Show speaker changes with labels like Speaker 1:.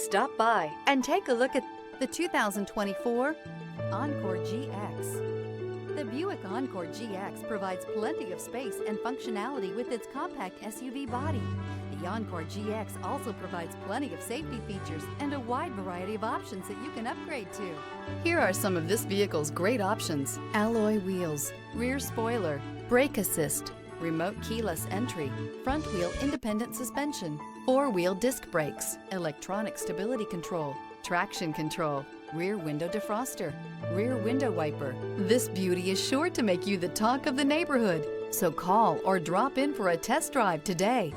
Speaker 1: Stop by and take a look at the 2024 Encore GX. The Buick Encore GX provides plenty of space and functionality with its compact SUV body. The Encore GX also provides plenty of safety features and a wide variety of options that you can upgrade to. Here are some of this vehicle's great options: alloy wheels, rear spoiler, brake assist, remote keyless entry, front wheel independent suspension, four-wheel disc brakes, electronic stability control, traction control, rear window defroster, rear window wiper. This beauty is sure to make you the talk of the neighborhood. So call or drop in for a test drive today.